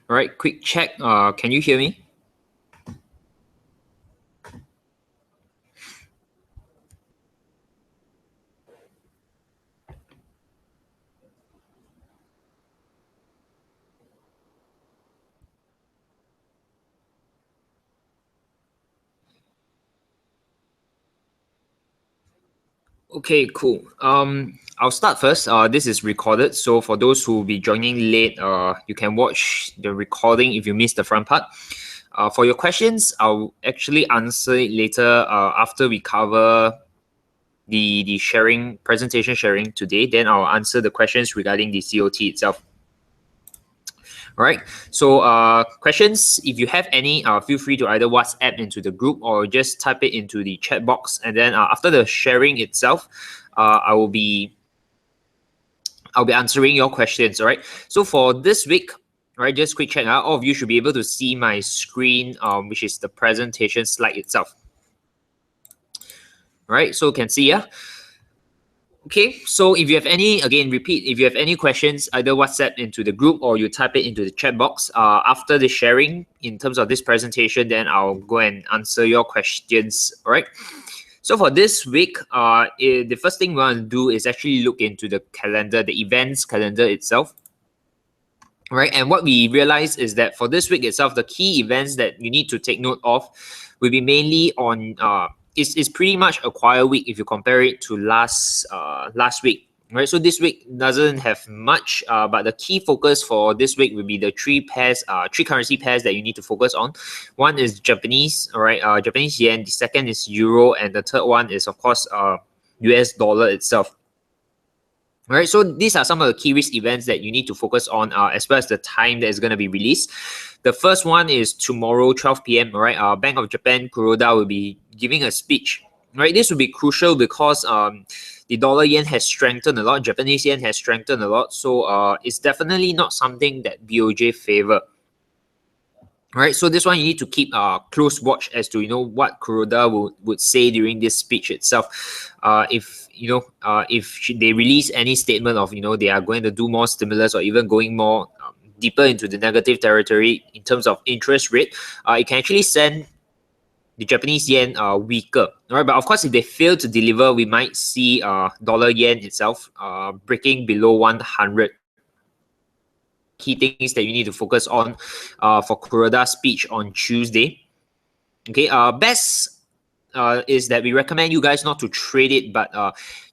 All right, quick check. Can you hear me? Okay, cool. I'll start first. This is recorded, so for those who will be joining late, you can watch the recording if you missed the front part. For your questions, I'll actually answer it later. After we cover the sharing presentation sharing today, then I'll answer the questions regarding the COT itself. All right. So questions, if you have any, feel free to either WhatsApp into the group or just type it into the chat box. And then after the sharing itself, I'll be answering your questions. All right. So for this week, all right, just quick check out. All of you should be able to see my screen, which is the presentation slide itself. All right. So you can see, yeah. Okay, so if you have any, again, repeat, if you have any questions, either WhatsApp into the group or you type it into the chat box. After the sharing in terms of this presentation, then I'll go and answer your questions, all right? So for this week, the first thing we want to do is actually look into the calendar, the events calendar itself. All right, and what we realize is that for this week itself, the key events that you need to take note of will be mainly on it's pretty much a quiet week if you compare it to last week. Right, so this week doesn't have much, but the key focus for this week will be the three currency pairs that you need to focus on. One is Japanese, all right, Japanese yen. The second is euro, and the third one is of course US dollar itself. All right, so these are some of the key risk events that you need to focus on, as well as the time that is going to be released. The first one is tomorrow, 12 p.m. All right, Bank of Japan Kuroda will be giving a speech. All right, this will be crucial because the dollar yen has strengthened a lot, Japanese yen has strengthened a lot, so it's definitely not something that BOJ favor. All right, so this one you need to keep close watch as to what Kuroda would say during this speech itself. If they release any statement of they are going to do more stimulus or even going more deeper into the negative territory in terms of interest rate, it can actually send the Japanese yen weaker. All right, but of course if they fail to deliver, we might see dollar yen itself breaking below 100. Key things that you need to focus on for Kuroda's speech on Tuesday. Okay, best is that we recommend you guys not to trade it, but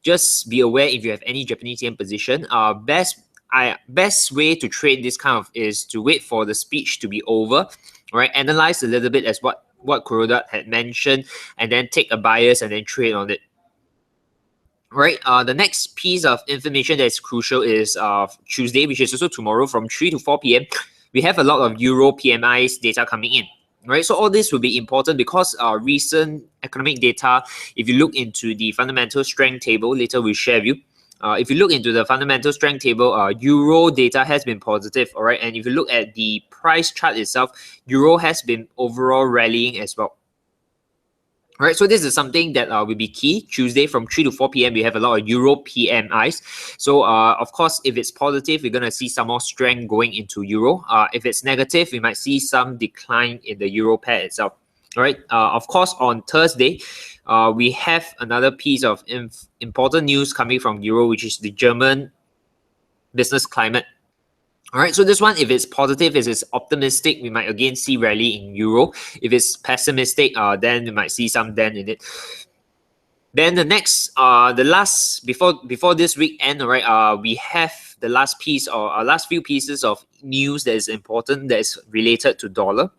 just be aware if you have any Japanese yen position. Best way to trade this kind of is to wait for the speech to be over, right? Analyze a little bit as what Kuroda had mentioned, and then take a bias and then trade on it. Right. The next piece of information that is crucial is Tuesday, which is also tomorrow from 3 to 4 p.m. We have a lot of Euro PMIs data coming in. Right. So all this will be important because recent economic data, if you look into the fundamental strength table, later we'll share with you. If you look into the fundamental strength table, Euro data has been positive. All right. And if you look at the price chart itself, Euro has been overall rallying as well. All right, so this is something that will be key. Tuesday from 3 to 4 p.m. we have a lot of Euro PMIs. So of course, if it's positive, we're going to see some more strength going into Euro. If it's negative, we might see some decline in the Euro pair itself. All right, of course, on Thursday, we have another piece of important news coming from Euro, which is the German business climate. All right, so this one, if it's positive, if it's optimistic, we might again see rally in Euro. If it's pessimistic, then we might see some dent in it. Then the next, the last, before this week end, all right, we have the last piece or last few pieces of news that is important, that is related to dollar.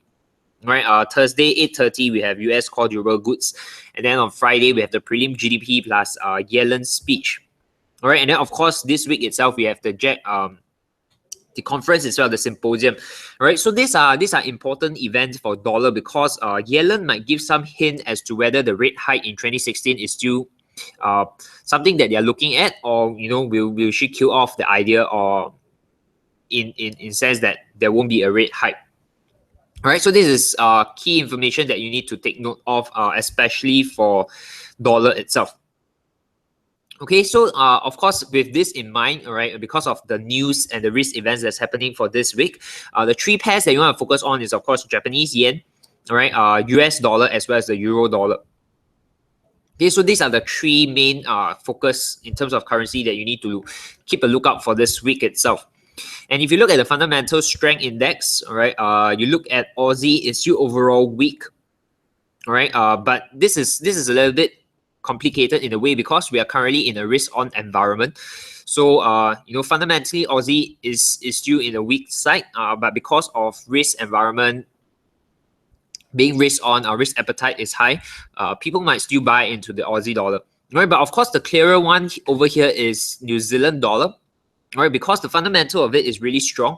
All right, Thursday, 8:30, we have US core durable goods. And then on Friday, we have the prelim GDP plus Yellen's speech. All right, and then of course, this week itself, we have the conference as well, the symposium. All right, so these are important events for dollar because Yellen might give some hint as to whether the rate hike in 2016 is still something that they are looking at, or will she kill off the idea, or in sense that there won't be a rate hike. All right, so this is key information that you need to take note of, especially for dollar itself. Okay, so of course, with this in mind, all right, because of the news and the risk events that's happening for this week, the three pairs that you want to focus on is, of course, Japanese yen, all right, US dollar, as well as the euro dollar. Okay, so these are the three main focus in terms of currency that you need to keep a lookout for this week itself. And if you look at the fundamental strength index, all right, you look at Aussie, it's still overall weak, all right, but this is a little bit complicated in a way because we are currently in a risk-on environment. So fundamentally Aussie is still in a weak side, but because of risk environment being risk on, our risk appetite is high, people might still buy into the Aussie dollar. Right, but of course the clearer one over here is New Zealand dollar. Right, because the fundamental of it is really strong.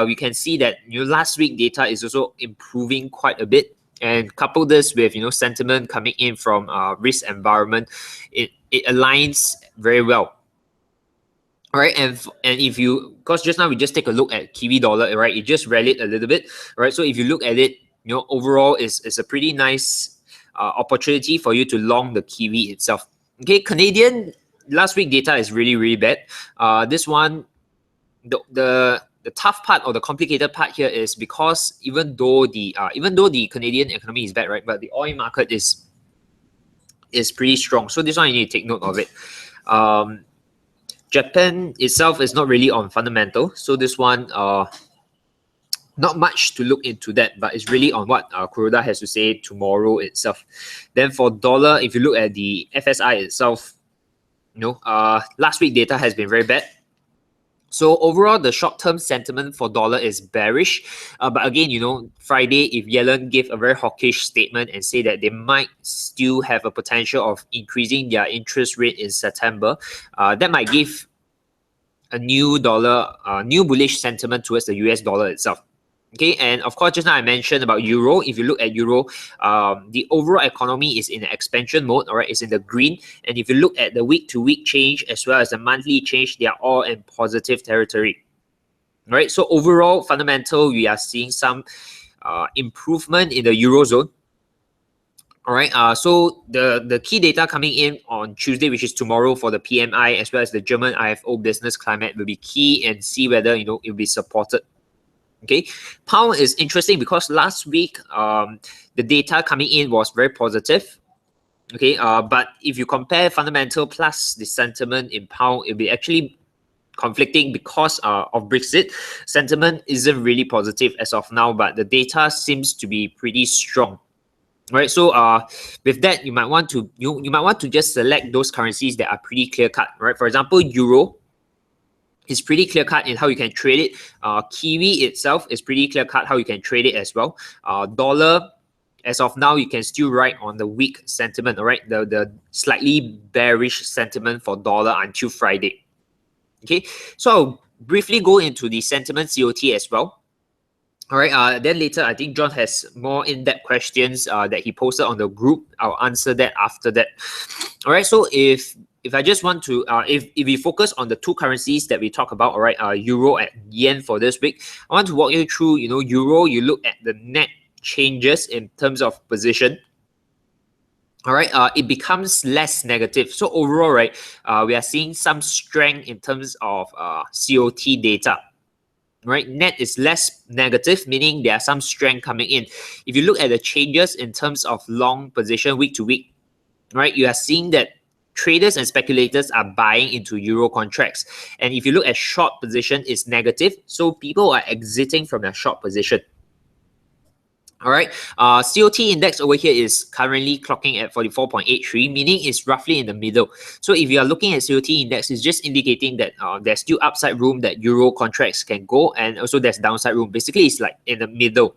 We can see that last week data is also improving quite a bit, and couple this with sentiment coming in from risk environment, it aligns very well. All right, and if you, because just now we just take a look at Kiwi dollar, right? It just rallied a little bit, right? So if you look at it, overall it's a pretty nice opportunity for you to long the Kiwi itself. Okay, Canadian last week data is really bad. This one, the tough part or the complicated part here is because even though the Canadian economy is bad, right? But the oil market is pretty strong. So this one you need to take note of it. Japan itself is not really on fundamental, so this one not much to look into that, but it's really on what Kuroda has to say tomorrow itself. Then for dollar, if you look at the FSI itself, last week data has been very bad. So overall, the short-term sentiment for dollar is bearish. But again, Friday, if Yellen gave a very hawkish statement and say that they might still have a potential of increasing their interest rate in September, that might give a new bullish sentiment towards the US dollar itself. Okay, and of course, just now I mentioned about euro. If you look at euro, the overall economy is in an expansion mode. All right, it's in the green. And if you look at the week-to-week change as well as the monthly change, they are all in positive territory. All right, so overall fundamental, we are seeing some improvement in the eurozone. All right, so the key data coming in on Tuesday, which is tomorrow, for the PMI as well as the German IFO business climate will be key, and see whether it will be supported. Okay, pound is interesting because last week the data coming in was very positive. Okay, but if you compare fundamental plus the sentiment in pound, it'll be actually conflicting because of Brexit. Sentiment isn't really positive as of now, but the data seems to be pretty strong. Right, so with that, you might want to just select those currencies that are pretty clear cut. Right, for example, euro. It's pretty clear cut in how you can trade it. Kiwi itself is pretty clear cut how you can trade it as well. Dollar, as of now, you can still ride on the weak sentiment, all right? The slightly bearish sentiment for dollar until Friday. Okay, so I'll briefly go into the sentiment COT as well. All right, then later, I think John has more in-depth questions that he posted on the group. I'll answer that after that. All right, so if I just want to, if we focus on the two currencies that we talk about, all right, euro and yen for this week, I want to walk you through, euro, you look at the net changes in terms of position. All right, it becomes less negative. So overall, right, we are seeing some strength in terms of COT data. Right, net is less negative, meaning there are some strength coming in. If you look at the changes in terms of long position week to week, right, you are seeing that traders and speculators are buying into euro contracts. And if you look at short position, it's negative. So people are exiting from their short position. All right, COT index over here is currently clocking at 44.83, meaning it's roughly in the middle. So if you are looking at COT index, it's just indicating that there's still upside room that euro contracts can go, and also there's downside room. Basically, it's like in the middle.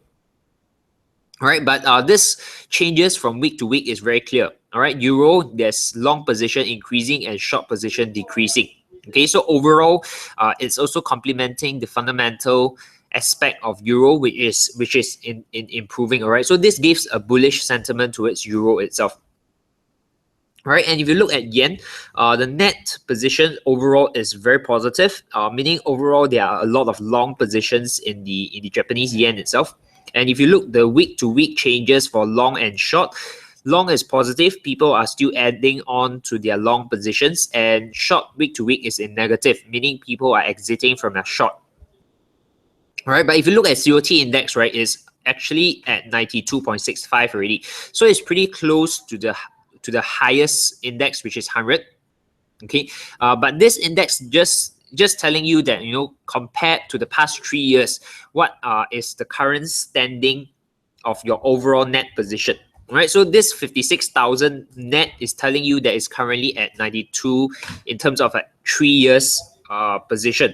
All right, but this changes from week to week is very clear. All right, euro, there's long position increasing and short position decreasing. Okay, so overall, it's also complementing the fundamental aspect of euro, which is in improving. All right, so this gives a bullish sentiment towards euro itself. All right, and if you look at yen, the net position overall is very positive, meaning overall there are a lot of long positions in the Japanese yen itself. And if you look the week to week changes for long and short, long is positive, people are still adding on to their long positions, and short week to week is in negative, meaning people are exiting from their short. All right, but if you look at COT index, right, is actually at 92.65 already, so it's pretty close to the highest index, which is 100. Okay, but this index just telling you that, you know, compared to the past 3 years, what is the current standing of your overall net position. All right, so this 56,000 net is telling you that it's currently at 92 in terms of a 3 years position.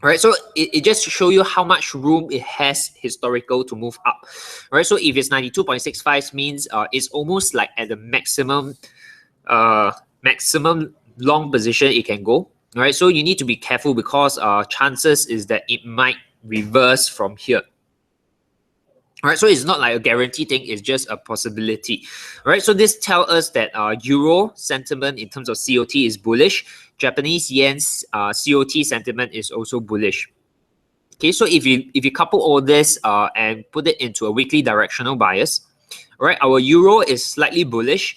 All right, so it just to show you how much room it has historical to move up. All right, so if it's 92.65 means it's almost like at the maximum long position it can go. All right, so you need to be careful because chances is that it might reverse from here. All right, so it's not like a guarantee thing, it's just a possibility. All right, so this tells us that Euro sentiment in terms of COT is bullish. Japanese yen's COT sentiment is also bullish. Okay, so if you couple all this and put it into a weekly directional bias, all right, our Euro is slightly bullish.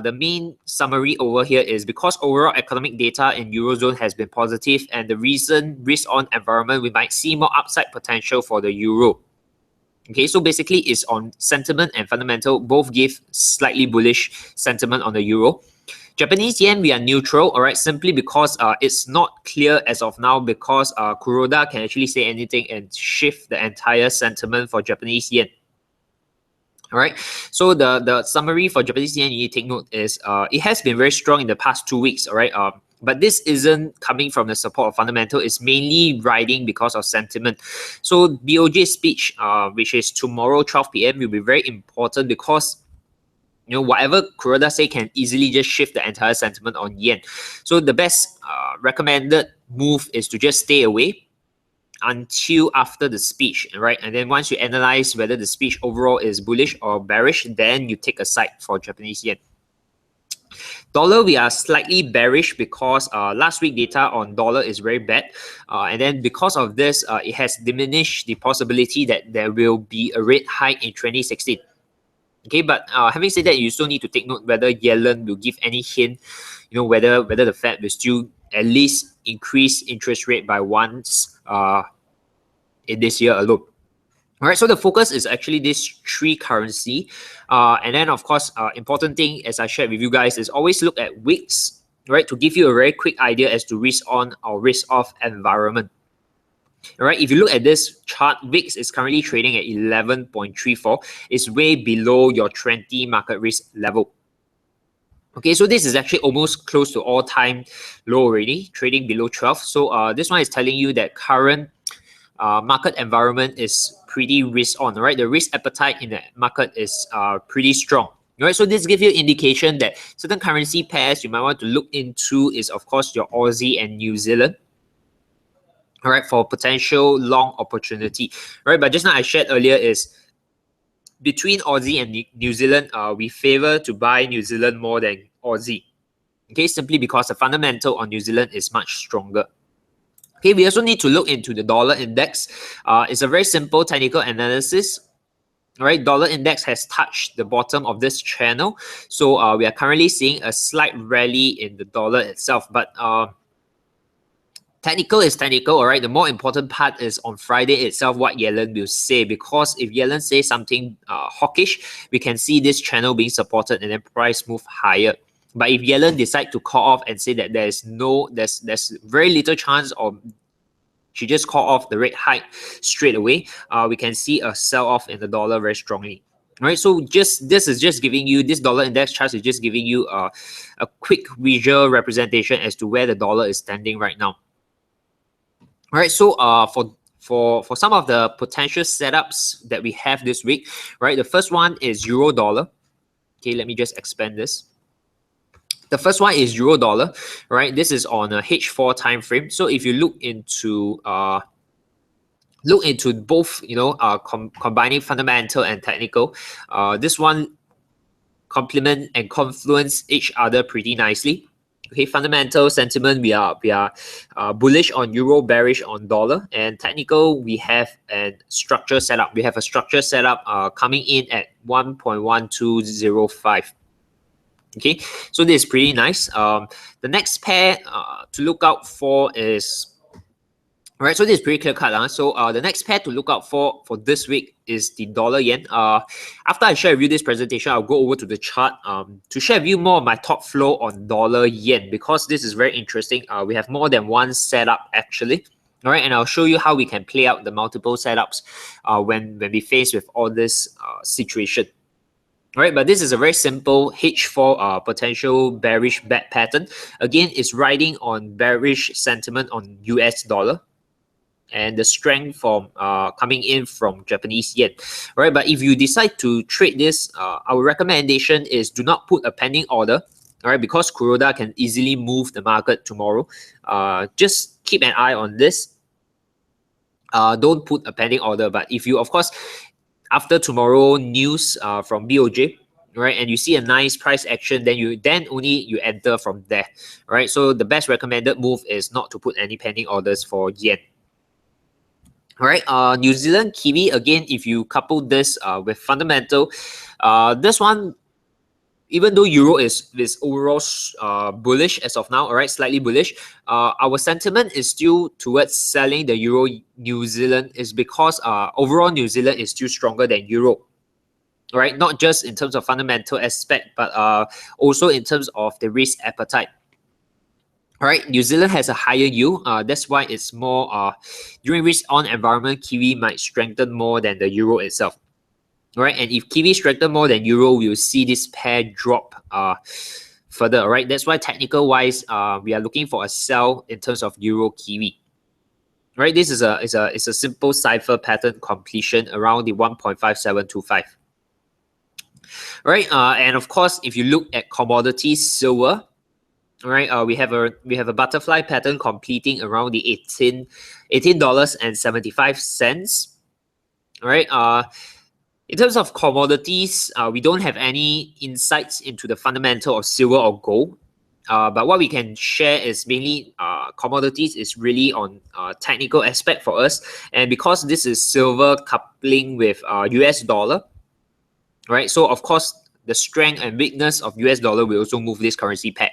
The main summary over here is because overall economic data in Eurozone has been positive and the recent risk-on environment, we might see more upside potential for the Euro. Okay, so basically it's on sentiment and fundamental, both give slightly bullish sentiment on the Euro. Japanese yen, we are neutral, all right, simply because it's not clear as of now because Kuroda can actually say anything and shift the entire sentiment for Japanese yen. All right, so the summary for Japanese yen you need to take note is it has been very strong in the past 2 weeks, all right, but this isn't coming from the support of fundamental, it's mainly riding because of sentiment. So BOJ's speech, which is tomorrow 12 p.m. will be very important because, you know, whatever Kuroda say can easily just shift the entire sentiment on yen. So the best recommended move is to just stay away until after the speech, right? And then once you analyze whether the speech overall is bullish or bearish, then you take a side for Japanese yen. Dollar, we are slightly bearish because last week data on dollar is very bad. And then because of this, it has diminished the possibility that there will be a rate hike in 2016. Okay, but having said that, you still need to take note whether Yellen will give any hint, you know, whether the Fed will still at least increase interest rate by once in this year alone. All right, so the focus is actually this 3 currency. And then, of course, important thing, as I shared with you guys, is always look at wicks, right, to give you a very quick idea as to risk on or risk off environment. All right, if you look at this chart, VIX is currently trading at 11.34. It's way below your 20 market risk level. Okay, so this is actually almost close to all-time low already, trading below 12. So this one is telling you that current market environment is pretty risk on, right? The risk appetite in the market is pretty strong. All right, so this gives you indication that certain currency pairs you might want to look into is, of course, your Aussie and New Zealand. All right, for potential long opportunity. All right, but just now I shared earlier is between Aussie and New Zealand, we favor to buy New Zealand more than Aussie. Okay, simply because the fundamental on New Zealand is much stronger. Okay, we also need to look into the dollar index. It's a very simple technical analysis. All right, dollar index has touched the bottom of this channel. So we are currently seeing a slight rally in the dollar itself. But technical is technical, all right? The more important part is on Friday itself what Yellen will say, because if Yellen says something hawkish, we can see this channel being supported and then price move higher. But if Yellen decide to call off and say that there's very little chance of she just call off the rate hike straight away, we can see a sell-off in the dollar very strongly. All right, so this is just giving you, this dollar index chart is just giving you a quick visual representation as to where the dollar is standing right now. All right, so for some of the potential setups that we have this week, right? The first one is euro dollar. Okay, let me just expand this. The first one is euro dollar, right? This is on a H4 time frame. So if you look into both, you know, combining fundamental and technical, this one complement and confluence each other pretty nicely. Okay, fundamental sentiment, we are bullish on euro, bearish on dollar, and technical, we have a structure setup. We have a structure setup coming in at 1.1205. Okay, so this is pretty nice. The next pair to look out for is, all right, so this is pretty clear cut. So the next pair to look out for this week is the dollar yen. After I share with you this presentation, I'll go over to the chart to share with you more of my top flow on dollar yen, because this is very interesting. We have more than one setup actually. All right, and I'll show you how we can play out the multiple setups when we face with all this situation. All right, but this is a very simple H4 potential bearish back pattern. Again, it's riding on bearish sentiment on US dollar and the strength from coming in from Japanese yen. All right, but if you decide to trade this, our recommendation is do not put a pending order. All right, because Kuroda can easily move the market tomorrow. Just keep an eye on this. Don't put a pending order. But if you, of course, after tomorrow news from BOJ, right, and you see a nice price action, then only you enter from there. Right, so the best recommended move is not to put any pending orders for yen. All right, New Zealand Kiwi, again, if you couple this with fundamental, this one, even though euro is overall bullish as of now, all right, slightly bullish, our sentiment is still towards selling the euro New Zealand, is because overall New Zealand is still stronger than euro. All right, not just in terms of fundamental aspect, but also in terms of the risk appetite. All right, New Zealand has a higher yield. That's why it's more during risk-on environment, Kiwi might strengthen more than the euro itself. All right, and if Kiwi strengthen more than euro, we'll see this pair drop further. All right, that's why technical-wise, we are looking for a sell in terms of euro Kiwi. All right, this is a simple cipher pattern completion around the 1.5725. All right, and of course, if you look at commodities, silver. All right, we have a butterfly pattern completing around the $18.75. All right, in terms of commodities, we don't have any insights into the fundamental of silver or gold. But what we can share is mainly commodities is really on technical aspect for us, and because this is silver coupling with US dollar, right? So of course, the strength and weakness of US dollar will also move this currency pair.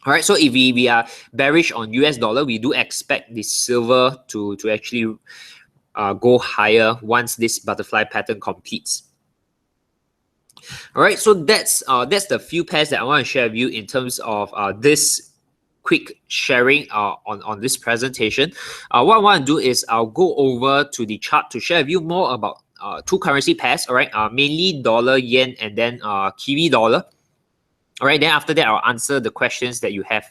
All right, so if we are bearish on US dollar, we do expect the silver to actually go higher once this butterfly pattern completes. All right, so that's the few pairs that I want to share with you in terms of this quick sharing on this presentation. What I want to do is I'll go over to the chart to share with you more about two currency pairs. All right, mainly dollar yen and then Kiwi dollar. All right, then after that, I'll answer the questions that you have.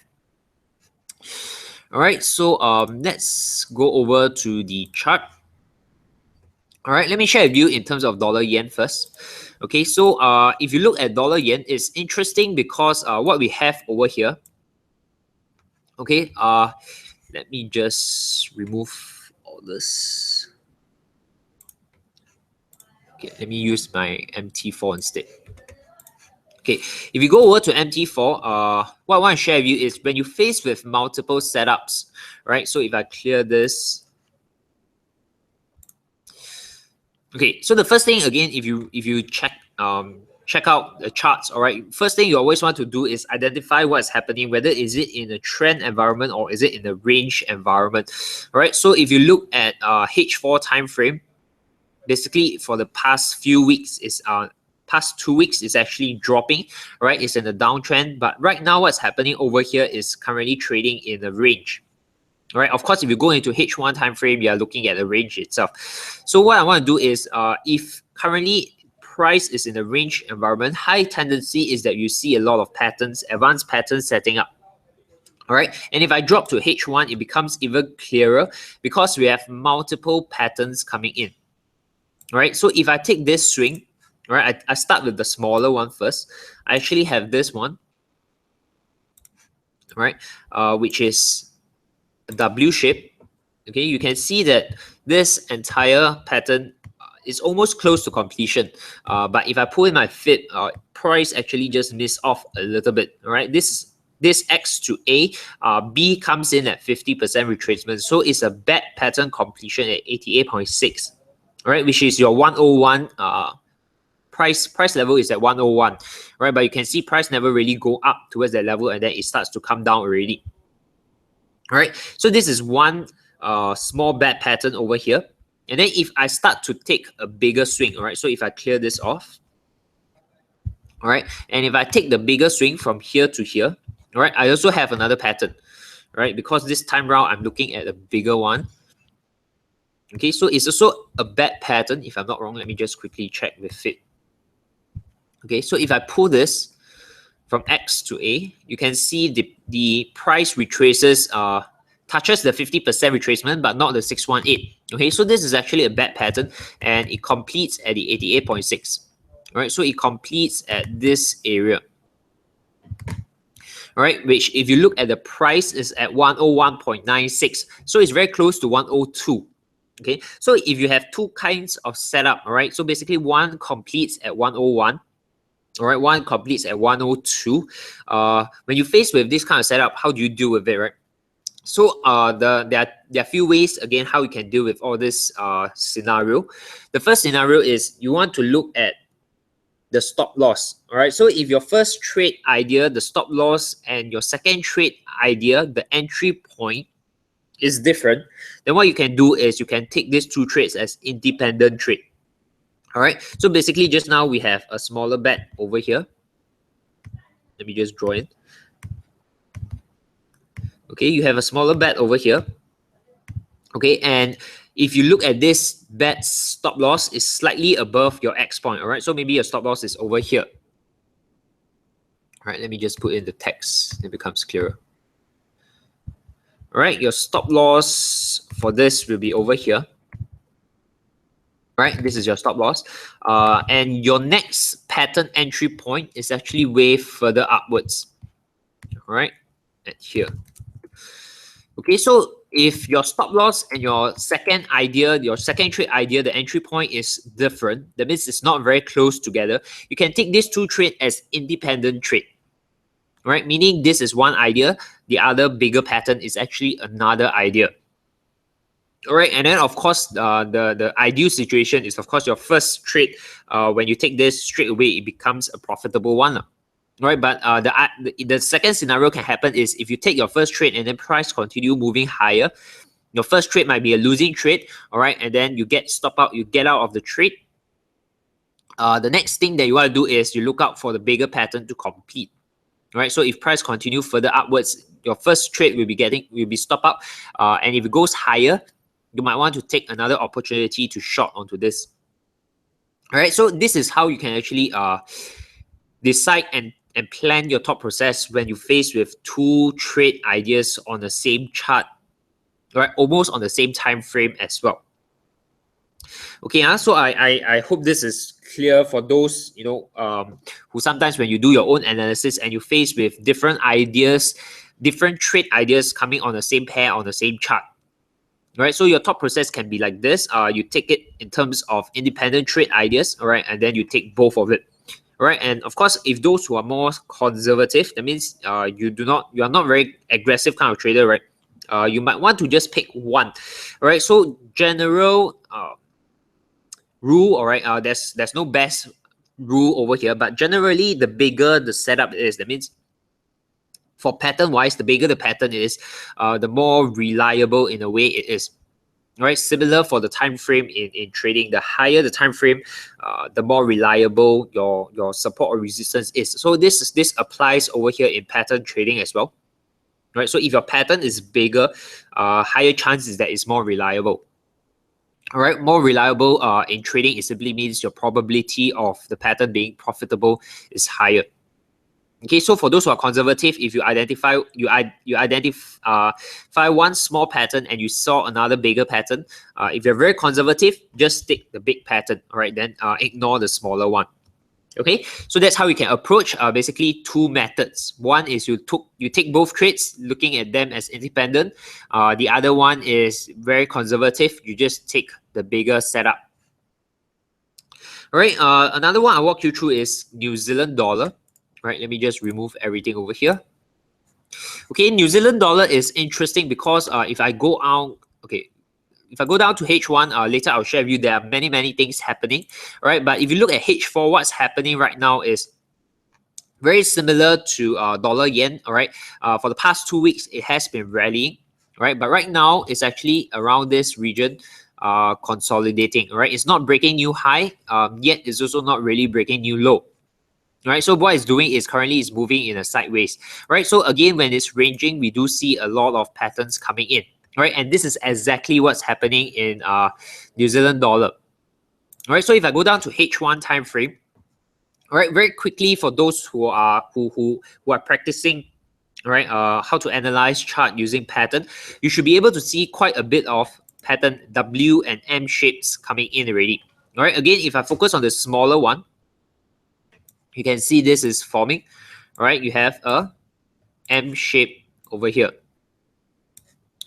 All right, so let's go over to the chart. All right, let me share with you in terms of dollar yen first. Okay, so if you look at dollar yen, it's interesting because what we have over here. Okay, let me just remove all this. Okay, let me use my MT4 instead. Okay, if you go over to MT4, what I want to share with you is when you face with multiple setups, right? So if I clear this, okay. So the first thing again, if you check out the charts, all right. First thing you always want to do is identify what's happening, whether is it in a trend environment or is it in a range environment, all right. So if you look at H4 time frame, basically for the past few weeks is past 2 weeks is actually dropping, right? It's in a downtrend, but right now what's happening over here is currently trading in a range. All right, of course, if you go into H1 time frame, you are looking at the range itself. So what I want to do is if currently price is in a range environment, high tendency is that you see a lot of patterns, advanced patterns setting up. All right, and if I drop to H1, it becomes even clearer because we have multiple patterns coming in. All right, so if I take this swing, all right, I start with the smaller one first. I actually have this one, all right, which is a W shape. Okay, you can see that this entire pattern is almost close to completion. But if I pull in my FIB, price actually just missed off a little bit. All right, this this X to A, B comes in at 50% retracement. So it's a bad pattern completion at 88.6, right? Which is your 101 price level is at 101, right? But you can see price never really go up towards that level, and then it starts to come down already. All right, so this is one small bad pattern over here. And then if I start to take a bigger swing, all right, so if I clear this off, all right, and if I take the bigger swing from here to here, all right, I also have another pattern, right? Because this time round I'm looking at a bigger one. Okay, so it's also a bad pattern if I'm not wrong. Let me just quickly check with it. Okay, so if I pull this from X to A, you can see the price retraces, touches the 50% retracement, but not the 618. Okay, so this is actually a bad pattern, and it completes at the 88.6. All right, so it completes at this area. All right, which if you look at the price is at 101.96, so it's very close to 102. Okay, so if you have two kinds of setup, all right, so basically one completes at 101. All right, one completes at 102. When you face with this kind of setup, how do you deal with it, right? So there are a few ways, again, how you can deal with all this scenario. The first scenario is you want to look at the stop loss. All right, so if your first trade idea, the stop loss, and your second trade idea, the entry point is different, then what you can do is you can take these two trades as independent trade. All right, so basically just now we have a smaller bet over here. Let me just draw in. Okay, you have a smaller bet over here. Okay, and if you look at this bet stop loss is slightly above your X point. All right, so maybe your stop loss is over here. All right, let me just put in the text. It becomes clearer. All right, your stop loss for this will be over here. Right, this is your stop loss, and your next pattern entry point is actually way further upwards. All right, at here. Okay, so if your stop loss and your second idea, your second trade idea, the entry point is different, that means it's not very close together, you can take these two trades as independent trade. All right, meaning this is one idea, the other bigger pattern is actually another idea. All right, and then of course, the ideal situation is of course your first trade. When you take this straight away, it becomes a profitable one. All right, but the second scenario can happen is if you take your first trade and then price continue moving higher, your first trade might be a losing trade. All right, and then you get stop out, you get out of the trade. The next thing that you want to do is you look out for the bigger pattern to complete. All right, so if price continue further upwards, your first trade will be stop out, and if it goes higher, you might want to take another opportunity to short onto this. All right, so this is how you can actually decide and plan your thought process when you face with two trade ideas on the same chart, right? Almost on the same time frame as well. Okay, so I hope this is clear for those who sometimes when you do your own analysis and you face with different ideas, different trade ideas coming on the same pair on the same chart. All right, so your thought process can be like this. You take it in terms of independent trade ideas, all right, and then you take both of it. All right, and of course, if those who are more conservative, that means you are not very aggressive kind of trader, right? You might want to just pick one. All right, so general rule, all right, there's no best rule over here, but generally the bigger the setup is, that means for pattern wise, the bigger the pattern is, the more reliable in a way it is. All right, similar for the time frame in trading. The higher the time frame, the more reliable your support or resistance is. So this applies over here in pattern trading as well. Right, so if your pattern is bigger, higher chances that it's more reliable. All right, more reliable in trading, it simply means your probability of the pattern being profitable is higher. Okay, so for those who are conservative, if you identify one small pattern and you saw another bigger pattern, if you're very conservative, just take the big pattern. All right, then ignore the smaller one. Okay, so that's how you can approach basically two methods. One is you take both trades, looking at them as independent. The other one is very conservative. You just take the bigger setup. All right, another one I'll walk you through is New Zealand dollar. Right, let me just remove everything over here. Okay, New Zealand dollar is interesting because if I go out, okay, if I go down to H1, later I'll share with you there are many things happening, right? But if you look at H4, what's happening right now is very similar to dollar yen, all right? For the past 2 weeks, it has been rallying, right? But right now, it's actually around this region, consolidating, right? It's not breaking new high, yet it's also not really breaking new low. Right, so what it's doing is currently is moving in a sideways, right? So again, when it's ranging, we do see a lot of patterns coming in, right? And this is exactly what's happening in New Zealand dollar. All right, so if I go down to H1 time frame, all right, very quickly for those who are who are practicing, right, how to analyze chart using pattern, you should be able to see quite a bit of pattern W and M shapes coming in already. All right, again, if I focus on the smaller one, you can see this is forming. All right, you have a M shape over here.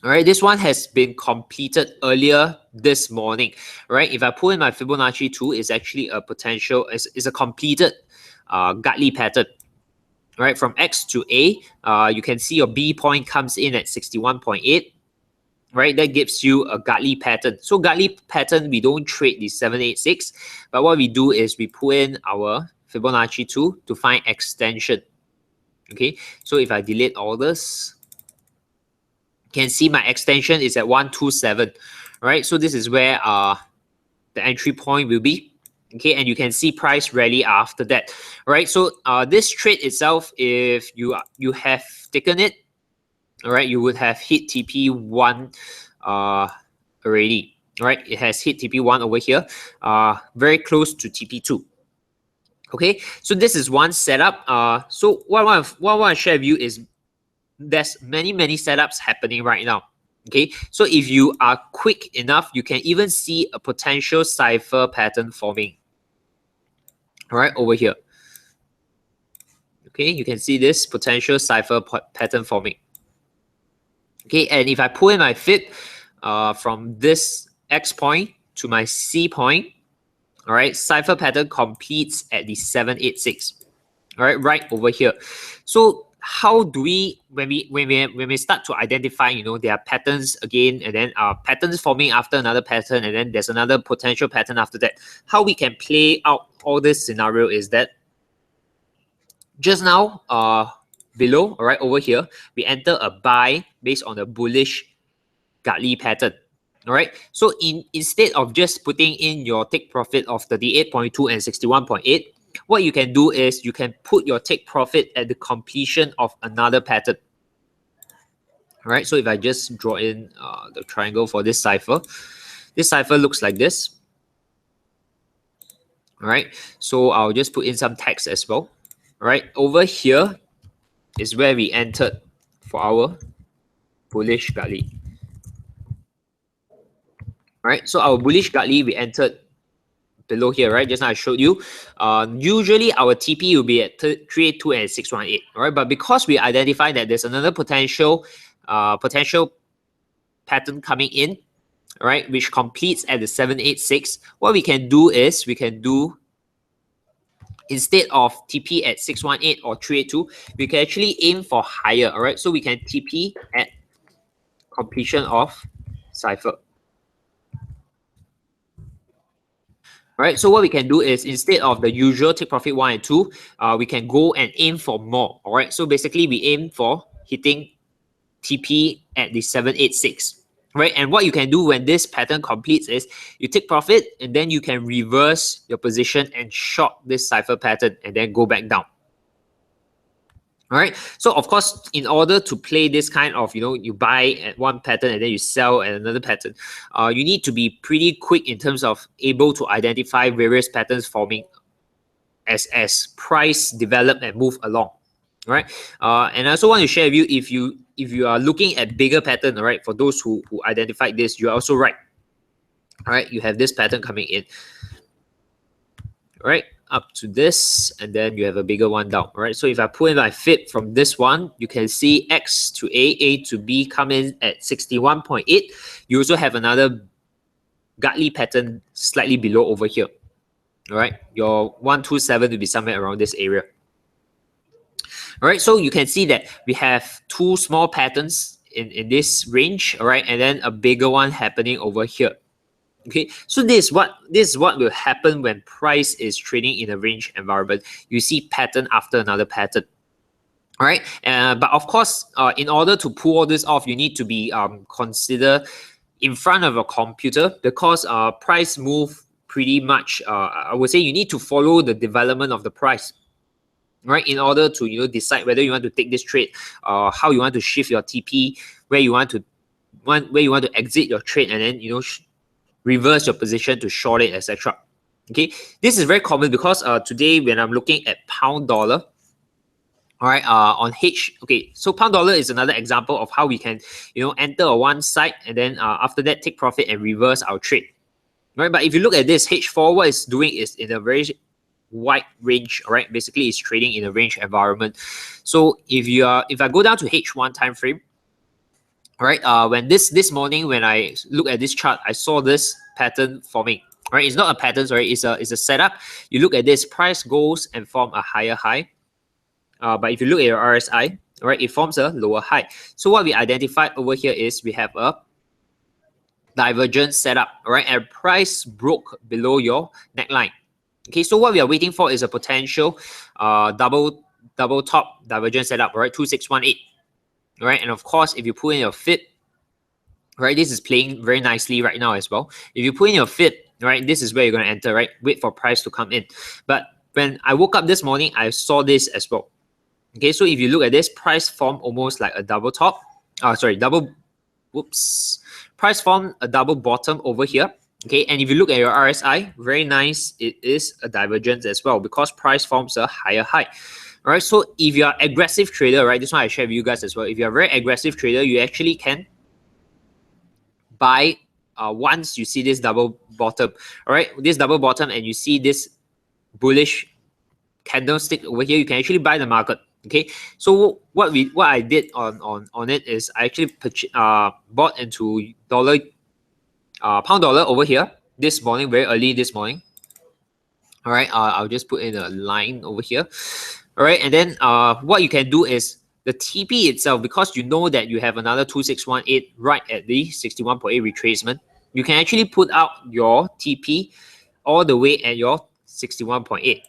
All right, this one has been completed earlier this morning. All right, if I pull in my Fibonacci tool, it's actually a potential, it's a completed Gartley pattern. All right, from X to A, you can see your B point comes in at 61.8. Right, that gives you a Gartley pattern. So Gartley pattern, we don't trade the 786, but what we do is we pull in our Fibonacci tool to find extension. Okay, so if I delete all this, you can see my extension is at 127. Right, so this is where the entry point will be. Okay, and you can see price rally after that. Right, so this trade itself, if you have taken it, all right, you would have hit TP1 already. All right, it has hit TP1 over here, very close to TP2. Okay, so this is one setup. So what I want to share with you is there's many setups happening right now. Okay, so if you are quick enough, you can even see a potential cipher pattern forming. All right, over here. Okay, you can see this potential cipher pattern forming. Okay, and if I pull in my Fib from this X point to my C point, all right, cipher pattern completes at the 786. All right, right over here. So how do we, when we start to identify, you know, there are patterns again, and then patterns forming after another pattern, and then there's another potential pattern after that. How we can play out all this scenario is that just now, below, all right, over here, we enter a buy based on a bullish Gartley pattern. All right, so instead of just putting in your take profit of 38.2 and 61.8, what you can do is you can put your take profit at the completion of another pattern. All right, so if I just draw in the triangle for this cipher looks like this. All right, so I'll just put in some text as well. All right, over here is where we entered for our bullish Gartley. All right, so our bullish Gartley, we entered below here, right? Just now I showed you. Usually our TP will be at 382 and 618. All right, but because we identify that there's another potential pattern coming in, all right, which completes at the 786, what we can do is we can do, instead of TP at 618 or 382, we can actually aim for higher. All right, so we can TP at completion of cipher. Right, so what we can do is instead of the usual take profit 1 and 2, we can go and aim for more. All right, so basically we aim for hitting TP at the 786. Right, and what you can do when this pattern completes is you take profit and then you can reverse your position and short this cipher pattern and then go back down. All right, so of course, in order to play this kind of, you know, you buy at one pattern and then you sell at another pattern, you need to be pretty quick in terms of able to identify various patterns forming as price develop and move along. All right, and I also want to share with you, if you are looking at bigger pattern, all right, for those who identified this, you are also right. All right, you have this pattern coming in. All right, up to this, and then you have a bigger one down. All right, so if I pull in my Fib from this one, you can see X to A to B come in at 61.8. You also have another Gartley pattern slightly below over here. All right, your 127 will be somewhere around this area. All right, so you can see that we have two small patterns in this range, all right, and then a bigger one happening over here. Okay, so this is what will happen when price is trading in a range environment. You see pattern after another pattern. All right, but of course, in order to pull all this off, you need to be consider in front of a computer, because price move pretty much. I would say you need to follow the development of the price, right, in order to decide whether you want to take this trade, how you want to shift your TP, where you want to exit your trade, and then reverse your position to short it, etc. Okay, this is very common because today when I'm looking at pound dollar, all right, on H, okay, so pound dollar is another example of how we can enter a one side and then after that take profit and reverse our trade, right? But if you look at this H4, what it's doing is in a very wide range, all right? Basically, it's trading in a range environment. So if I go down to H1 time frame, all right, when this morning when I look at this chart, I saw this pattern forming. Right, it's not a pattern, sorry, it's a setup. You look at this, price goes and form a higher high. But if you look at your RSI, right, it forms a lower high. So what we identified over here is we have a divergence setup, right, and price broke below your neckline. Okay, so what we are waiting for is a potential double top divergence setup, right, 2618, right, and of course if you put in your FIB, right, this is playing very nicely right now as well. If you put in your FIB, right, this is where you're going to enter, right, wait for price to come in. But when I woke up this morning, I saw this as well. Okay, so if you look at this, price formed almost like a double top. Price formed a double bottom over here. Okay, and if you look at your RSI, very nice, it is a divergence as well because price forms a higher high. All right, so if you're an aggressive trader, right, this one I share with you guys as well. If you're a very aggressive trader, you actually can buy once you see this double bottom. All right, this double bottom, and you see this bullish candlestick over here, you can actually buy the market. Okay, so what I did on it is I actually bought into pound dollar over here this morning, very early this morning. All right, I'll just put in a line over here. All right, and then what you can do is the TP itself, because you know that you have another 2618 right at the 61.8 retracement, you can actually put out your TP all the way at your 61.8.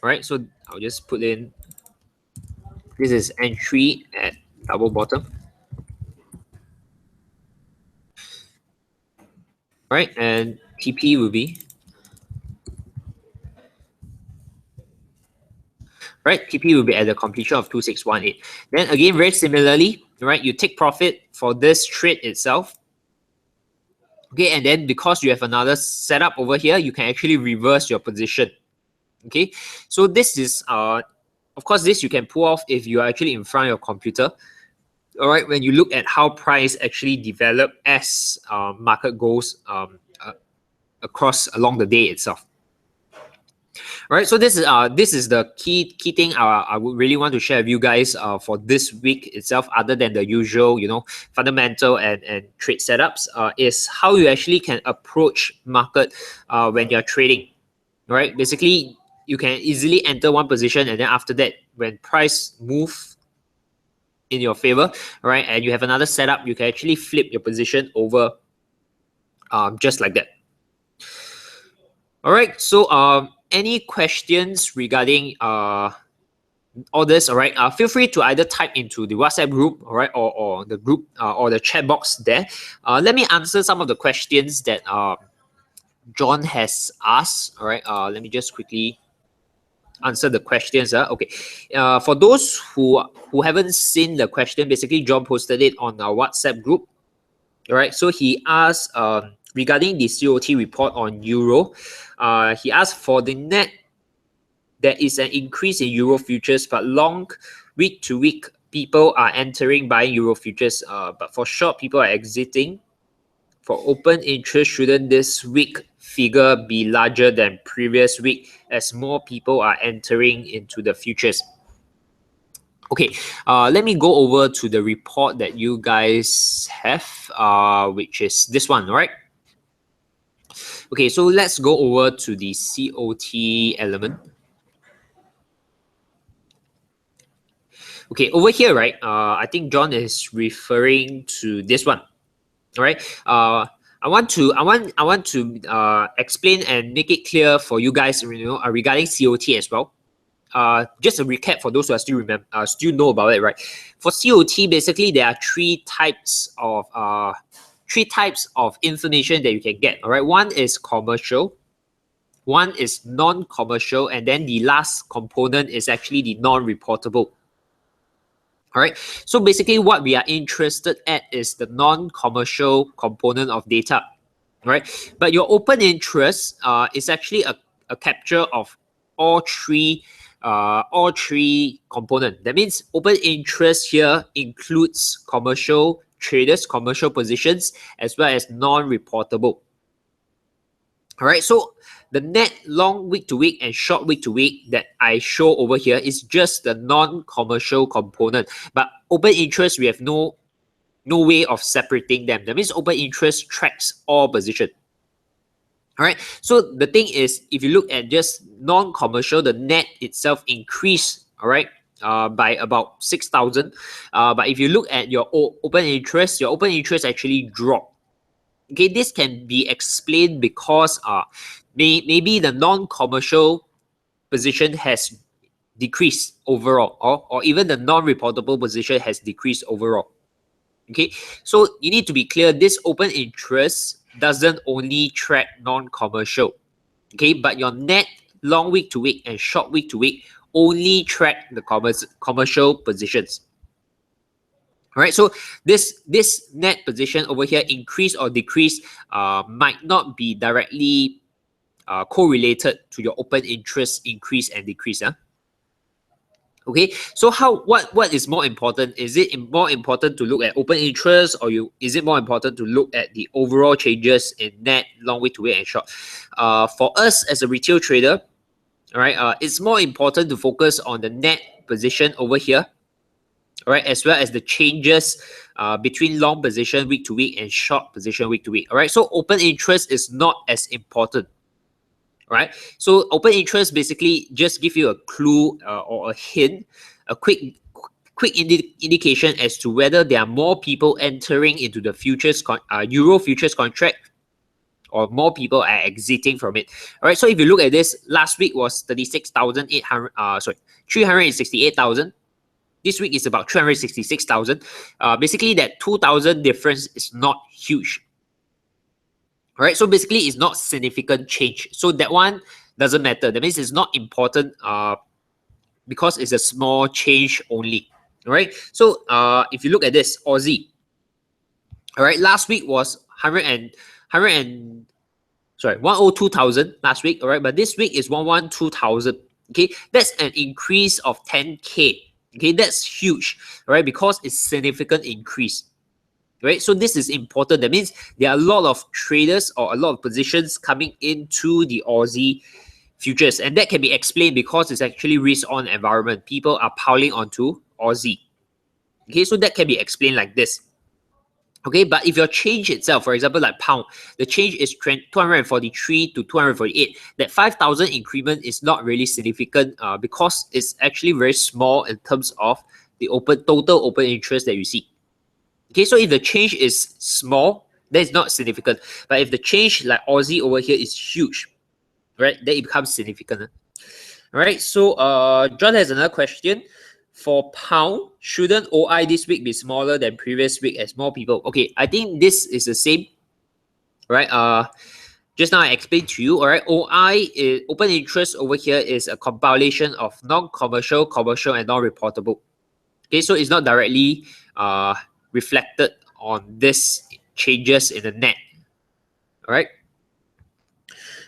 All right, so I'll just put in, this is entry at double bottom. All right, and TP will be, right, TP will be at the completion of 2618. Then again, very similarly, right, you take profit for this trade itself. Okay, and then because you have another setup over here, you can actually reverse your position. Okay, so this is of course this you can pull off if you are actually in front of your computer. All right, when you look at how price actually develop as market goes across along the day itself. All right, so this is the key thing I would really want to share with you guys for this week itself, other than the usual fundamental and trade setups, is how you actually can approach market when you're trading. All right, basically you can easily enter one position, and then after that, when price move in your favor, all right, and you have another setup, you can actually flip your position over just like that. All right, so any questions regarding all this? All right, feel free to either type into the WhatsApp group, all right, or the group or the chat box there. Let me answer some of the questions that John has asked. All right, let me just quickly answer the questions. Okay, for those who haven't seen the question, basically John posted it on our WhatsApp group. All right, so he asked regarding the COT report on euro. He asked, for the net, there is an increase in euro futures, but long week to week people are entering buying euro futures, but for short people are exiting. For open interest, shouldn't this week figure be larger than previous week as more people are entering into the futures? Okay, let me go over to the report that you guys have, which is this one, right? Okay, so let's go over to the COT element. Okay, over here, right? I think John is referring to this one. All right. I want to explain and make it clear for you guys, regarding COT as well. Just a recap for those who are still know about it, right? For COT, basically there are three types of information that you can get. All right, one is commercial, one is non-commercial, and then the last component is actually the non-reportable. All right, so basically what we are interested at is the non-commercial component of data, right? But your open interest is actually a capture of all three components. That means open interest here includes commercial traders, commercial positions, as well as non-reportable. All right, so the net long week to week and short week to week that I show over here is just the non-commercial component. But open interest, we have no way of separating them. That means open interest tracks all position. All right, so the thing is, if you look at just non-commercial, the net itself increased, all right, by about 6,000. But if you look at your open interest actually dropped. Okay, this can be explained because maybe the non-commercial position has decreased overall, or even the non-reportable position has decreased overall. Okay, so you need to be clear, this open interest doesn't only track non-commercial, okay, but your net long week to week and short week to week only track the commercial positions. All right, so this net position over here, increase or decrease, might not be directly correlated to your open interest increase and decrease. Okay, so what is more important? Is it more important to look at open interest, or is it more important to look at the overall changes in net, long week to week, and short? For us as a retail trader, all right, it's more important to focus on the net position over here. All right, as well as the changes between long position week to week and short position week to week. All right, so open interest is not as important. All right, so open interest basically just give you a clue or a hint, a quick indication as to whether there are more people entering into the Euro futures contract, or more people are exiting from it. All right, so if you look at this, last week was 368,000. This week is about 366,000. Basically, that 2,000 difference is not huge. All right, so basically, it's not significant change. So that one doesn't matter. That means it's not important because it's a small change only. All right, so if you look at this, Aussie, all right, last week was 102,000 last week. All right, but this week is 112,000. Okay, that's an increase of 10K. Okay, that's huge, right? Because it's significant increase, right? So this is important. That means there are a lot of traders or a lot of positions coming into the Aussie futures, and that can be explained because it's actually risk-on environment. People are piling onto Aussie. Okay, so that can be explained like this. Okay, but if your change itself, for example, like pound, the change is 243 to 248. That 5,000 increment is not really significant because it's actually very small in terms of the total open interest that you see. Okay, so if the change is small, then it's not significant. But if the change like Aussie over here is huge, right, then it becomes significant. All right, so John has another question. For pound, shouldn't OI this week be smaller than previous week as more people? Okay, I think this is the same, right? Just now I explained to you, all right? OI, open interest over here is a compilation of non-commercial, commercial, and non-reportable. Okay, so it's not directly reflected on this changes in the net. All right.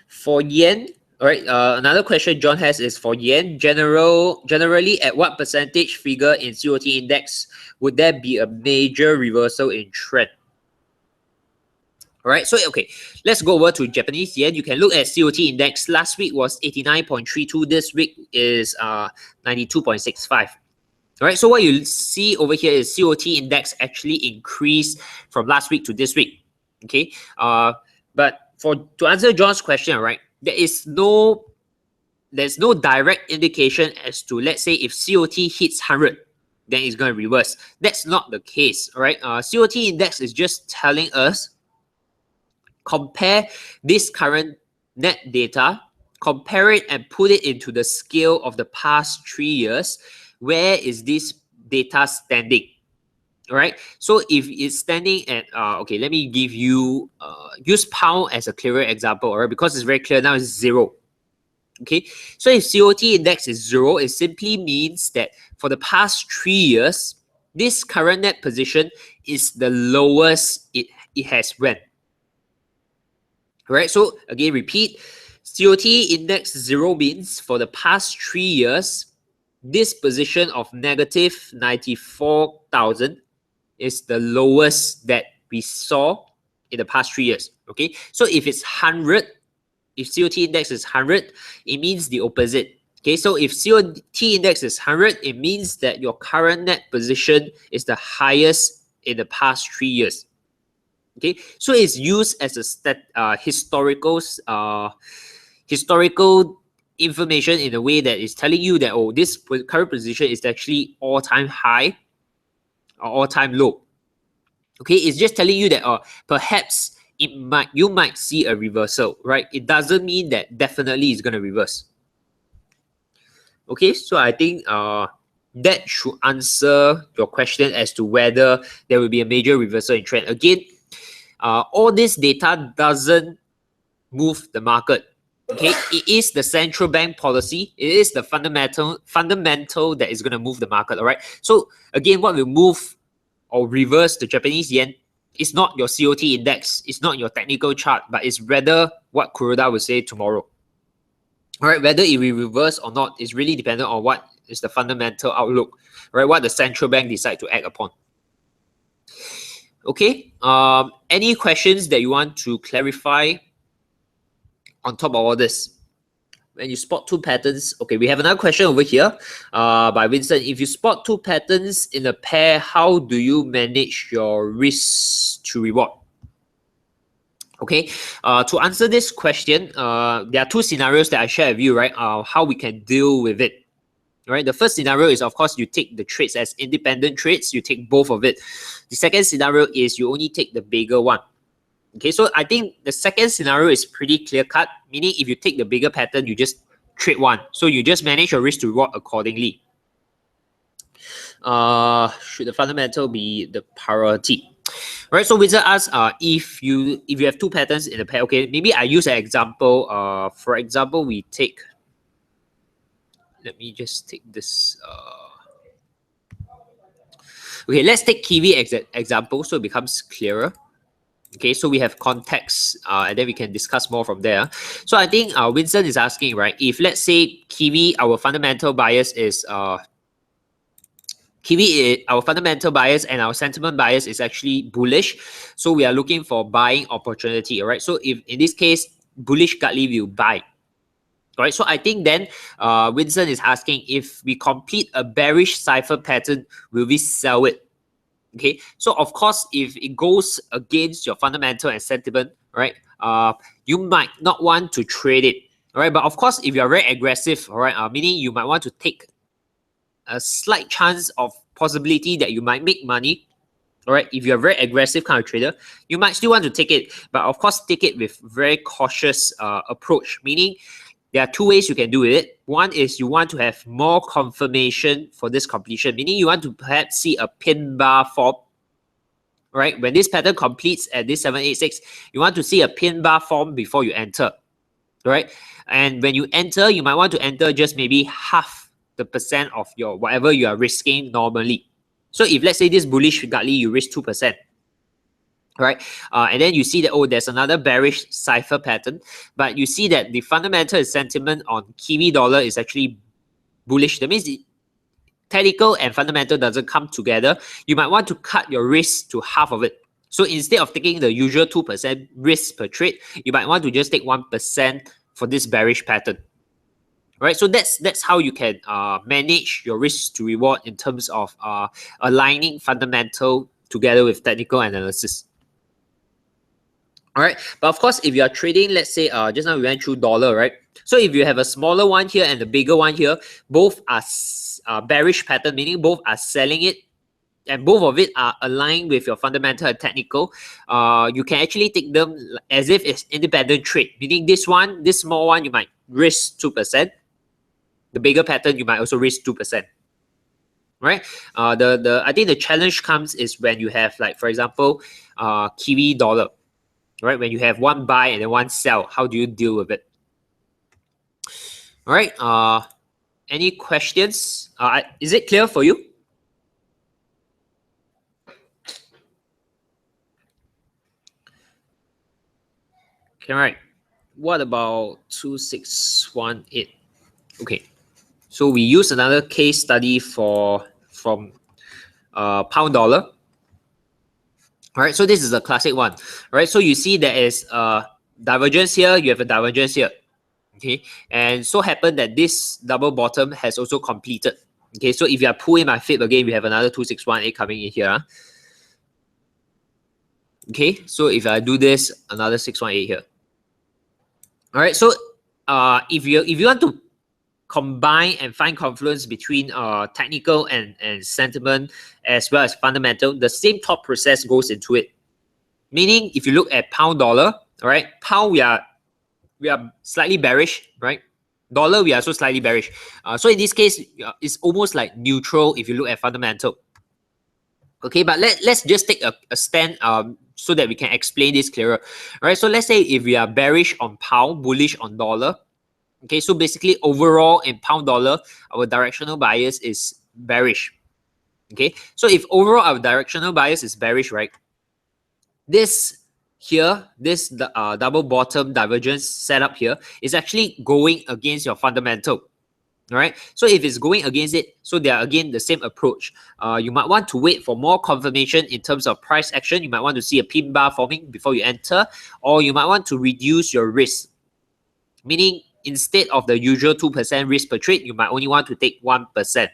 For yen, all right, another question John has is for yen, generally at what percentage figure in COT index would there be a major reversal in trend? All right, so okay, let's go over to Japanese yen. You can look at COT index. Last week was 89.32. This week is 92.65. All right, so what you see over here is COT index actually increased from last week to this week. Okay, but to answer John's question, right, there's no direct indication as to, let's say, if COT hits 100, then it's going to reverse. That's not the case, all right? COT index is just telling us, compare this current net data, compare it and put it into the scale of the past 3 years. Where is this data standing? All right. So if it's standing at, okay, let me give you, use pound as a clearer example, all right, because it's very clear now, it's 0. Okay. So if COT index is 0, it simply means that for the past 3 years, this current net position is the lowest it has went. All right. So again, repeat, COT index 0 means for the past 3 years, this position of negative 94,000 is the lowest that we saw in the past 3 years. Okay, so if it's 100, if COT index is 100, it means the opposite. Okay, so if COT index is 100, it means that your current net position is the highest in the past 3 years. Okay, so it's used as a historical information in a way that is telling you that, oh, this current position is actually all-time high or all-time low. Okay, it's just telling you that perhaps you might see a reversal, right? It doesn't mean that definitely it's going to reverse. Okay, so I think that should answer your question as to whether there will be a major reversal in trend. Again, all this data doesn't move the market. Okay, it is the central bank policy. It is the fundamental that is going to move the market. All right. So again, what will move or reverse the Japanese yen is not your COT index, it's not your technical chart, but it's rather what Kuroda will say tomorrow. All right, whether it will reverse or not is really dependent on what is the fundamental outlook, right? What the central bank decide to act upon. Okay. Any questions that you want to clarify on top of all this? When you spot 2 patterns, okay, we have another question over here by Vincent. If you spot 2 patterns in a pair, how do you manage your risk to reward? Okay, to answer this question, there are 2 scenarios that I share with you, right? How we can deal with it. Right, the first scenario is, of course, you take the trades as independent trades, you take both of it. The second scenario is you only take the bigger one. Okay, so I think the second scenario is pretty clear-cut, meaning if you take the bigger pattern, you just trade one. So you just manage your risk to reward accordingly. Should the fundamental be the priority? Right, so Wizard asks, if you have 2 patterns in a pair, okay, maybe I use an example. For example, we take, let me just take this. Okay, let's take Kiwi example so it becomes clearer. Okay, so we have context and then we can discuss more from there. So I think Vincent is asking, right, if let's say Kiwi, our fundamental bias is our fundamental bias and our sentiment bias is actually bullish. So we are looking for buying opportunity, all right? So if in this case, bullish gutly will buy. All right, so I think then Vincent is asking, if we complete a bearish cipher pattern, will we sell it? Okay, so of course, if it goes against your fundamental and sentiment, right, you might not want to trade it. All right, but of course, if you are very aggressive, all right, meaning you might want to take a slight chance of possibility that you might make money. All right, if you're a very aggressive kind of trader, you might still want to take it, but of course, take it with very cautious approach, meaning there are 2 ways you can do it. One is you want to have more confirmation for this completion, meaning you want to perhaps see a pin bar form. Right? When this pattern completes at this 786, you want to see a pin bar form before you enter. Right? And when you enter, you might want to enter just maybe half the percent of your whatever you are risking normally. So if let's say this bullish gutly, you risk 2%. Right, and then you see that, oh, there's another bearish cipher pattern, but you see that the fundamental sentiment on Kiwi Dollar is actually bullish. That means technical and fundamental doesn't come together. You might want to cut your risk to half of it. So instead of taking the usual 2% risk per trade, you might want to just take 1% for this bearish pattern. Right, so that's how you can manage your risk to reward in terms of aligning fundamental together with technical analysis. All right, but of course, if you are trading, let's say, just now we went through dollar, right? So if you have a smaller one here and the bigger one here, both are bearish pattern, meaning both are selling it, and both of it are aligned with your fundamental and technical. You can actually take them as if it's independent trade, meaning this one, this small one, you might risk 2%. The bigger pattern, you might also risk 2%. Right? I think the challenge comes is when you have, like, for example, Kiwi Dollar. Right, when you have one buy and then one sell, how do you deal with it? All right, any questions? Is it clear for you? Okay, right. What about 2618? Okay, so we use another case study from pound dollar. All right, so this is a classic one. All right, so you see there is a divergence here, you have a divergence here. Okay, and so happen that this double bottom has also completed. Okay, so if you are pulling my fib again, we have another 2618 coming in here. Okay, so if I do this, another 618 here. All right, so if you want to combine and find confluence between technical and sentiment as well as fundamental, the same thought process goes into it. Meaning, if you look at pound dollar, all right, pound we are slightly bearish, right? Dollar we are also slightly bearish. So in this case, it's almost like neutral if you look at fundamental. Okay, but let's just take a stand so that we can explain this clearer. All right, so let's say if we are bearish on pound, bullish on dollar. Okay, so basically overall in pound dollar, our directional bias is bearish. Okay, so if overall our directional bias is bearish, right? This here, this double bottom divergence setup here is actually going against your fundamental. All right, so if it's going against it, so they are again the same approach. You might want to wait for more confirmation in terms of price action. You might want to see a pin bar forming before you enter, or you might want to reduce your risk. Meaning, instead of the usual 2% risk per trade, you might only want to take 1%.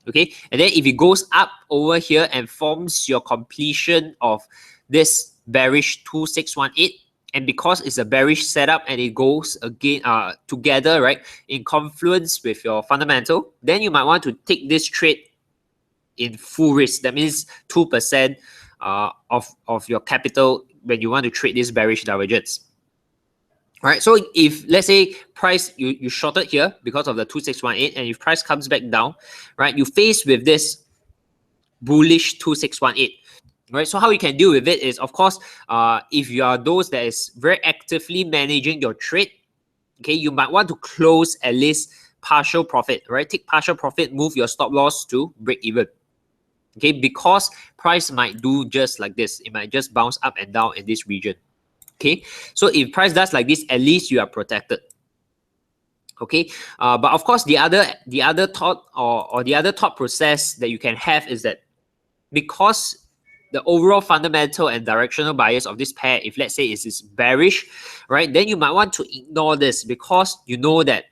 Okay, and then if it goes up over here and forms your completion of this bearish 2618, and because it's a bearish setup and it goes again together, right, in confluence with your fundamental, then you might want to take this trade in full risk. That means 2% of your capital when you want to trade this bearish divergence. All right, so if let's say price you shorted here because of the 2618, and if price comes back down, right, you face with this bullish 2618. Right, so how you can deal with it is, of course, if you are those that is very actively managing your trade, okay, you might want to close at least partial profit, right? Take partial profit, move your stop loss to break even. Okay, because price might do just like this. It might just bounce up and down in this region. Okay, so if price does like this, at least you are protected. Okay, but of course, the other thought or the other thought process that you can have is that because the overall fundamental and directional bias of this pair, if let's say it is bearish, right, then you might want to ignore this because you know that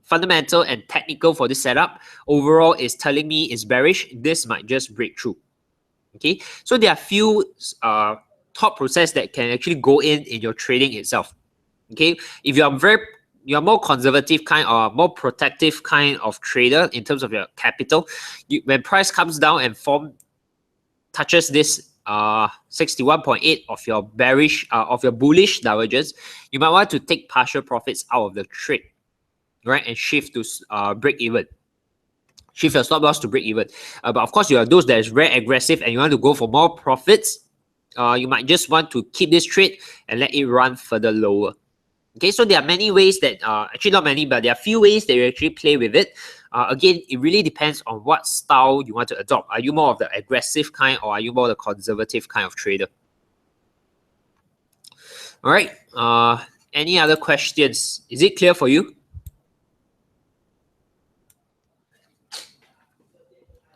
fundamental and technical for this setup overall is telling me it's bearish. This might just break through. Okay, so there are few thought process that can actually go in your trading itself. Okay, if you're more conservative kind or more protective kind of trader in terms of your capital, when price comes down and touches this 61.8 of your bearish of your bullish divergence, you might want to take partial profits out of the trade, right, and shift to break even. Shift your stop loss to break even. But of course, you are those that is very aggressive and you want to go for more profits. You might just want to keep this trade and let it run further lower. Okay, so there are many ways that, actually not many, but there are few ways that you actually play with it. Again, it really depends on what style you want to adopt. Are you more of the aggressive kind or are you more the conservative kind of trader? All right, any other questions? Is it clear for you?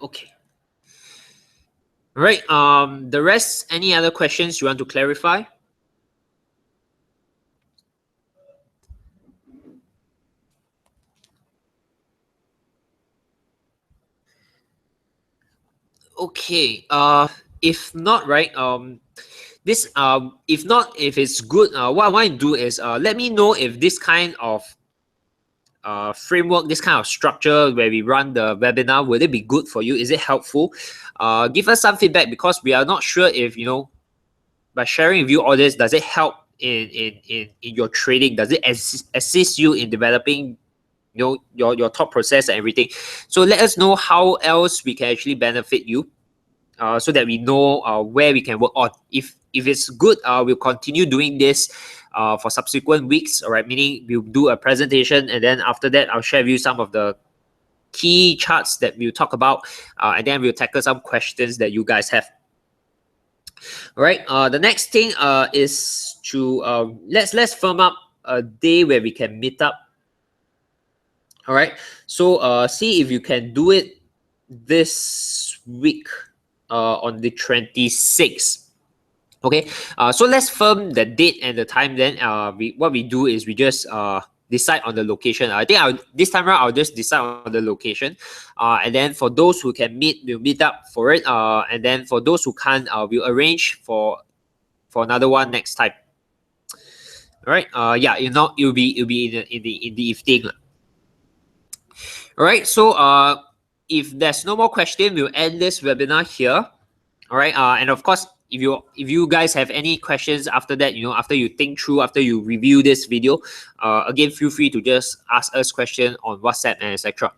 Okay. All right, the rest, any other questions you want to clarify? Okay, if not, right, this if not, if it's good, what I want to do is let me know if this kind of framework, this kind of structure where we run the webinar, will it be good for you? Is it helpful? Give us some feedback, because we are not sure if, you know, by sharing with you all this, does it help in your trading? Does it assist you in developing, you know, your thought process and everything? So let us know how else we can actually benefit you, so that we know where we can work on. If it's good, we'll continue doing this for subsequent weeks. All right, meaning we'll do a presentation, and then after that, I'll share with you some of the key charts that we'll talk about, and then we'll tackle some questions that you guys have. All right. The next thing is to let's firm up a day where we can meet up. All right. So see if you can do it this week on the 26th. Okay. So let's firm the date and the time. Then what we do is we just decide on the location. I think this time around I'll just decide on the location, and then for those who can meet, we'll meet up for it. And then for those who can't, we'll arrange for another one next time. All right. Yeah, you know, it'll be in the evening. All right. So if there's no more question, we'll end this webinar here. All right. And of course, if you guys have any questions after that, you know, after you think through, after you review this video, again, feel free to just ask us questions on WhatsApp and etc.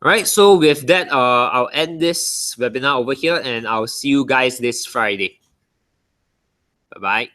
All right. So with that, I'll end this webinar over here, and I'll see you guys this Friday. Bye bye.